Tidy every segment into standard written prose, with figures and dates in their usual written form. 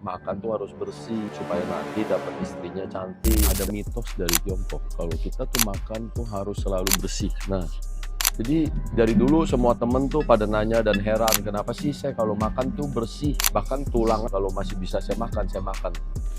makan tuh harus bersih supaya nanti dapat istrinya cantik. Ada mitos dari Tiongkok kalau kita tuh makan tuh harus selalu bersih. Nah, jadi dari dulu semua temen tuh pada nanya dan heran, kenapa sih saya kalau makan tuh bersih, bahkan tulang kalau masih bisa saya makan, saya makan.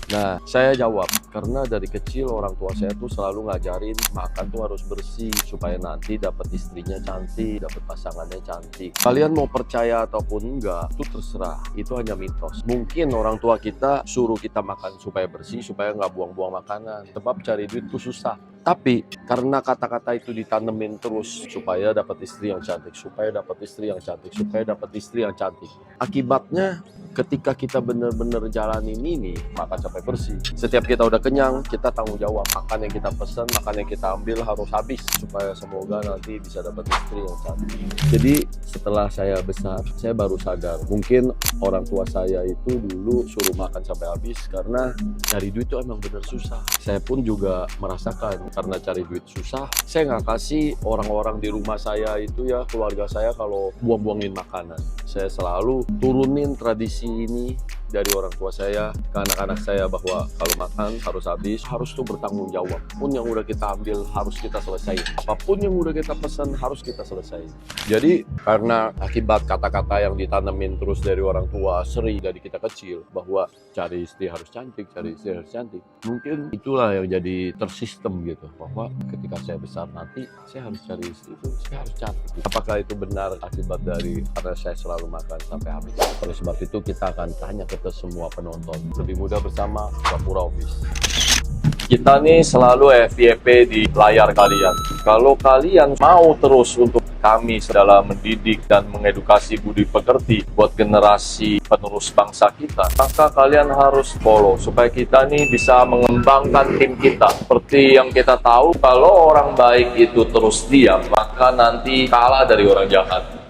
Nah, saya jawab, karena dari kecil orang tua saya tuh selalu ngajarin makan tuh harus bersih supaya nanti dapat istrinya cantik, dapat pasangannya cantik. Kalian mau percaya ataupun enggak, itu terserah. Itu hanya mitos. Mungkin orang tua kita suruh kita makan supaya bersih, supaya nggak buang-buang makanan. Sebab cari duit tuh susah. Tapi karena kata-kata itu ditanemin terus supaya dapat istri yang cantik, supaya dapat istri yang cantik, supaya dapat istri yang cantik. Akibatnya ketika kita benar-benar jalanin ini, makan sampai bersih. Setiap kita udah kenyang, kita tanggung jawab. Makan yang kita pesan, makan yang kita ambil harus habis supaya semoga nanti bisa dapat istri yang cantik. Jadi setelah saya besar, saya baru sadar. Mungkin orang tua saya itu dulu suruh makan sampai habis karena cari duit itu emang bener susah. Saya pun juga merasakan karena cari duit susah. Saya nggak kasih orang-orang di rumah saya itu ya, keluarga saya kalau buang-buangin makanan. Saya selalu turunin tradisi ini dari orang tua saya ke anak-anak saya bahwa kalau makan harus habis, harus tuh bertanggung jawab. Apapun yang udah kita ambil harus kita selesai. Apapun yang udah kita pesan harus kita selesai. Jadi karena akibat kata-kata yang ditanemin terus dari orang tua sering dari kita kecil bahwa cari istri harus cantik, cari istri harus cantik. Mungkin itulah yang jadi tersistem gitu, bahwa ketika saya besar nanti saya harus cari istri itu, saya harus cantik. Apakah itu benar akibat dari karena saya selalu makan sampai habis? Oleh sebab itu kita akan tanya ke semua penonton. Lebih mudah bersama Gapura Office. Kita nih selalu FYP di layar kalian. Kalau kalian mau terus untuk kami dalam mendidik dan mengedukasi budi pekerti buat generasi penerus bangsa kita, maka kalian harus follow supaya kita nih bisa mengembangkan tim kita. Seperti yang kita tahu, kalau orang baik itu terus diam, maka nanti kalah dari orang jahat.